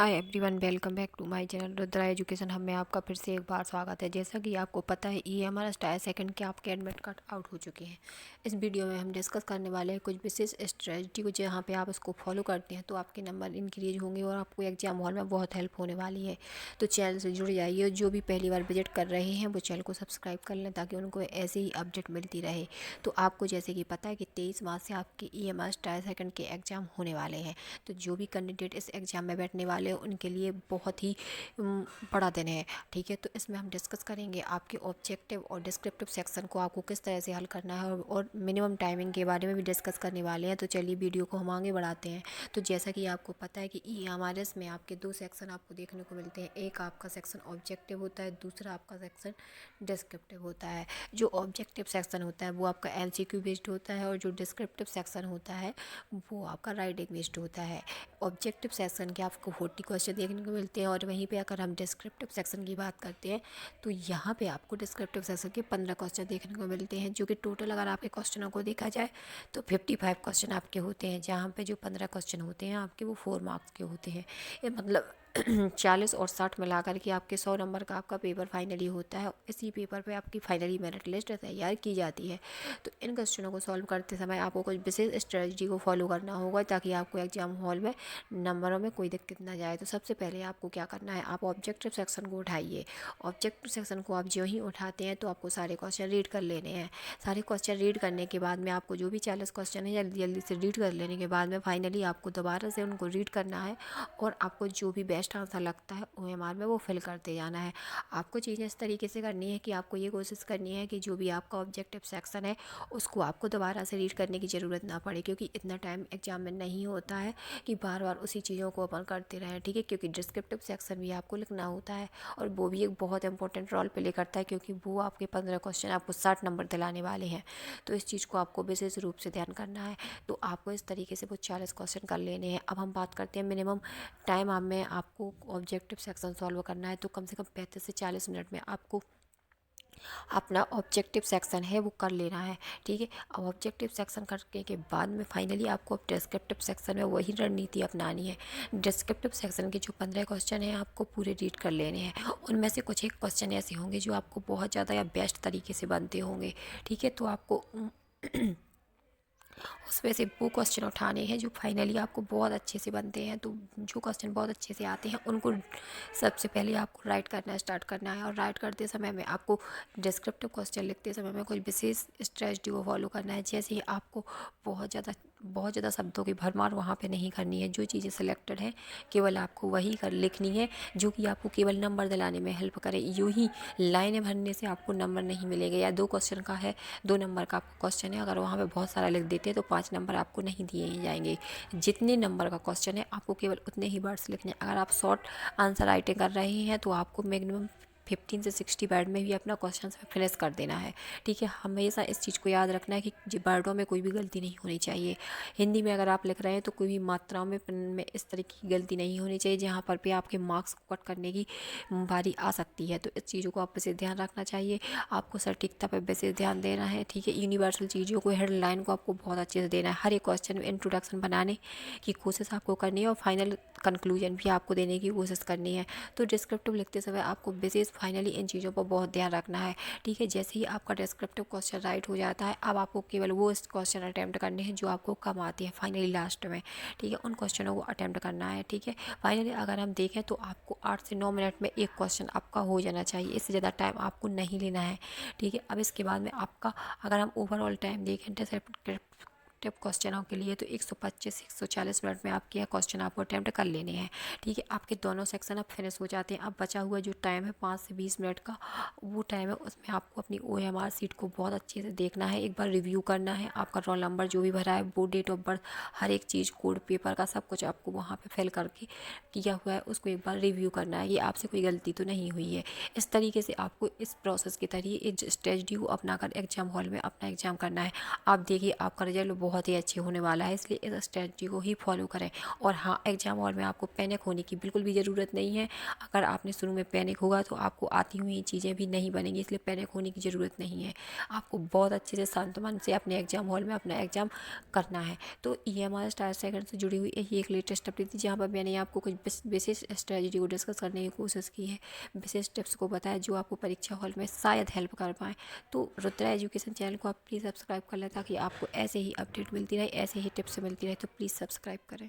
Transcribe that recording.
Hi everyone, welcome back to my channel Rudra education. हमें आपका फिर से एक बार स्वागत है। जैसा कि आपको पता है ईएमआर टायर सेकंड के आपके एडमिट कार्ड आउट हो चुके हैं। इस वीडियो में हम डिस्कस करने वाले हैं कुछ विशेष स्ट्रेटजी को, जहाँ पे आप उसको फॉलो करते हैं तो आपके नंबर इंक्रीज होंगे और आपको एग्जाम हॉल में बहुत हेल्प होने वाली है। तो चैनल से जुड़ जाइए। जो भी पहली बार विजिट कर रहे हैं वो चैनल को सब्सक्राइब कर लें ताकि उनको ऐसे ही अपडेट मिलती रहे। तो आपको जैसे कि पता है कि 23 मार्च से आपके ईएमआर टायर सेकंड के एग्ज़ाम होने वाले हैं। तो जो भी कैंडिडेट इस एग्ज़ाम में बैठने वाले उनके लिए बहुत ही बड़ा दिन है। ठीक है, तो इसमें हम डिस्कस करेंगे आपके ऑब्जेक्टिव और डिस्क्रिप्टिव सेक्शन को आपको किस तरह से हल करना है, और मिनिमम टाइमिंग के बारे में भी डिस्कस करने वाले हैं। तो चलिए वीडियो को हम आगे बढ़ाते हैं। तो जैसा कि आपको पता है कि ईएमआरएस में आपके दो सेक्शन आपको देखने को मिलते हैं। एक आपका सेक्शन ऑब्जेक्टिव होता है, दूसरा आपका सेक्शन डिस्क्रिप्टिव होता है। जो ऑब्जेक्टिव सेक्शन होता है वो आपका एमसीक्यू बेस्ड होता है, और जो डिस्क्रिप्टिव सेक्शन होता है वो आपका राइटिंग बेस्ड होता है। ऑब्जेक्टिव सेक्शन के आपको 40 क्वेश्चन देखने को मिलते हैं, और वहीं पे अगर हम डिस्क्रिप्टिव सेक्शन की बात करते हैं तो यहाँ पे आपको डिस्क्रिप्टिव सेक्शन के 15 क्वेश्चन देखने को मिलते हैं, जो कि टोटल अगर आपके क्वेश्चनों को देखा जाए तो 55 क्वेश्चन आपके होते हैं। जहाँ पे जो 15 क्वेश्चन होते हैं आपके वो 4 मार्क्स के होते हैं। ये मतलब 40 और 60 मिलाकर के आपके 100 नंबर का आपका पेपर फाइनली होता है। इसी पेपर पे आपकी फाइनली मेरिट लिस्ट तैयार की जाती है। तो इन क्वेश्चनों को सॉल्व करते समय आपको कुछ विशेष स्ट्रेटजी को फॉलो करना होगा ताकि आपको एग्जाम हॉल में नंबरों में कोई दिक्कत ना जाए। तो सबसे पहले आपको क्या करना है, आप ऑब्जेक्टिव सेक्शन को उठाइए। ऑब्जेक्टिव सेक्शन को आप जो ही उठाते हैं तो आपको सारे क्वेश्चन रीड कर लेने हैं। सारे क्वेश्चन रीड करने के बाद में आपको जो भी 40 क्वेश्चन है जल्दी जल्दी से रीड कर लेने के बाद में फाइनली आपको दोबारा से उनको रीड करना है, और आपको जो भी बेस्ट आंसर लगता है ओएमआर में वो फिल करते जाना है। आपको चीज़ें इस तरीके से करनी है कि आपको ये कोशिश करनी है कि जो भी आपका ऑब्जेक्टिव सेक्शन है उसको आपको दोबारा से रीड करने की ज़रूरत ना पड़े, क्योंकि इतना टाइम एग्जाम में नहीं होता है कि बार बार उसी चीज़ों को अपन करते रहें। ठीक है, क्योंकि डिस्क्रिप्टिव सेक्शन भी आपको लिखना होता है, और वो भी एक बहुत इंपॉर्टेंट रोल प्ले करता है, क्योंकि वो आपके 15 क्वेश्चन आपको 60 नंबर दिलाने वाले हैं। तो इस चीज़ को आपको विशेष रूप से ध्यान करना है। तो आपको इस तरीके से वो 40 क्वेश्चन कर लेने हैं। अब हम बात करते हैं मिनिमम टाइम में आपको ऑब्जेक्टिव सेक्शन सॉल्व करना है, तो कम से कम 35 से 40 मिनट में आपको अपना ऑब्जेक्टिव सेक्शन है वो कर लेना है। ठीक है, अब ऑब्जेक्टिव सेक्शन करने के बाद में फाइनली आपको अब डिस्क्रिप्टिव सेक्शन में वही रणनीति अपनानी है। डिस्क्रिप्टिव सेक्शन के जो 15 क्वेश्चन हैं आपको पूरे रीड कर लेने हैं। उनमें से कुछ एक क्वेश्चन ऐसे होंगे जो आपको बहुत ज़्यादा या बेस्ट तरीके से बनते होंगे। ठीक है, तो आपको उसमें से वो क्वेश्चन उठाने हैं जो फाइनली आपको बहुत अच्छे से बनते हैं। तो जो क्वेश्चन बहुत अच्छे से आते हैं उनको सबसे पहले आपको राइट करना स्टार्ट करना है, और राइट करते समय में आपको डिस्क्रिप्टिव क्वेश्चन लिखते समय में कोई विशेष स्ट्रेटजी को फॉलो करना है। जैसे ही आपको बहुत ज़्यादा शब्दों की भरमार वहाँ पे नहीं करनी है। जो चीज़ें सिलेक्टेड हैं केवल आपको वही कर लिखनी है, जो कि आपको केवल नंबर दिलाने में हेल्प करे। यूँ ही लाइनें भरने से आपको नंबर नहीं मिलेंगे। या 2 क्वेश्चन का है, 2 नंबर का आपका क्वेश्चन है, अगर वहाँ पे बहुत सारा लिख देते हैं तो 5 नंबर आपको नहीं दिए जाएंगे। जितने नंबर का क्वेश्चन है आपको केवल उतने ही वर्ड्स लिखने हैं। अगर आप शॉर्ट आंसर राइटिंग कर रहे हैं तो आपको मैक्सिमम 15 से 60 वर्ड में भी अपना क्वेश्चन फिनिश कर देना है। ठीक है, हमेशा इस चीज़ को याद रखना है कि वर्डों में कोई भी गलती नहीं होनी चाहिए। हिंदी में अगर आप लिख रहे हैं तो कोई भी मात्राओं में इस तरह की गलती नहीं होनी चाहिए जहाँ पर भी आपके मार्क्स को कट करने की बारी आ सकती है। तो इस चीज़ों को आप विशेष ध्यान रखना चाहिए। आपको सटीकता पर विशेष ध्यान देना है। ठीक है, यूनिवर्सल चीज़ों को, हेडलाइन को आपको बहुत अच्छे से देना है। हर एक क्वेश्चन में इंट्रोडक्शन बनाने की कोशिश आपको करनी है, और फाइनल कंक्लूजन भी आपको देने की कोशिश करनी है। तो डिस्क्रिप्टिव लिखते समय आपको विशेष फाइनली इन चीज़ों पर बहुत ध्यान रखना है। ठीक है, जैसे ही आपका डिस्क्रिप्टिव क्वेश्चन राइट हो जाता है, अब आपको केवल वो क्वेश्चन अटैम्प्ट करने हैं जो आपको कम आती है फाइनली लास्ट में। ठीक है, उन क्वेश्चनों को अटैम्प्ट करना है। ठीक है, फाइनली अगर हम देखें तो आपको 8 से 9 मिनट में एक क्वेश्चन आपका हो जाना चाहिए। इससे ज़्यादा टाइम आपको नहीं लेना है। ठीक है, अब इसके बाद में आपका अगर हम ओवरऑल टाइम देखें डिस्क्रिप्टिव क्वेश्चनों के लिए तो 125 से 140 मिनट में आपके क्वेश्चन आपको अटैम्प्ट कर लेने हैं। ठीक है, आपके दोनों सेक्शन अब फिनिश हो जाते हैं। अब बचा हुआ जो टाइम है 5 से 20 मिनट का, वो टाइम है उसमें आपको अपनी ओएमआर सीट को बहुत अच्छे से देखना है, एक बार रिव्यू करना है। आपका रोल नंबर जो भी भरा है, वो डेट ऑफ बर्थ, हर एक चीज़, कोड पेपर का सब कुछ आपको वहाँ पे फिल करके किया हुआ है उसको एक बार रिव्यू करना है, ये आपसे कोई गलती तो नहीं हुई है। इस तरीके से आपको इस प्रोसेस के तरीके इस स्ट्रेटजी को अपना कर एग्जाम हॉल में अपना एग्जाम करना है। आप देखिए आपका रिजल्ट बहुत ही अच्छी होने वाला है, इसलिए इस स्ट्रेटजी को ही फॉलो करें। और हाँ, एग्जाम हॉल में आपको पैनिक होने की बिल्कुल भी ज़रूरत नहीं है। अगर आपने शुरू में पैनिक होगा तो आपको आती हुई चीज़ें भी नहीं बनेंगी, इसलिए पैनिक होने की ज़रूरत नहीं है। आपको बहुत अच्छे से शांत मन से अपने एग्जाम हॉल में अपना एग्जाम करना है। तो EMR स्टार सेकंड से जुड़ी हुई यही एक लेटेस्ट अपडेट थी, जहाँ पर मैंने आपको कुछ विशेष स्ट्रेटजी को डिस्कस करने की कोशिश की है, विशेष टिप्स को बताया जो आपको परीक्षा हॉल में शायद हेल्प कर पाएँ। तो रुद्रा एजुकेशन चैनल को आप प्लीज़ सब्सक्राइब कर लें, ताकि आपको ऐसे ही अपडेट मिलती रहे, ऐसे ही टिप्स मिलती रहे। तो प्लीज़ सब्सक्राइब करें।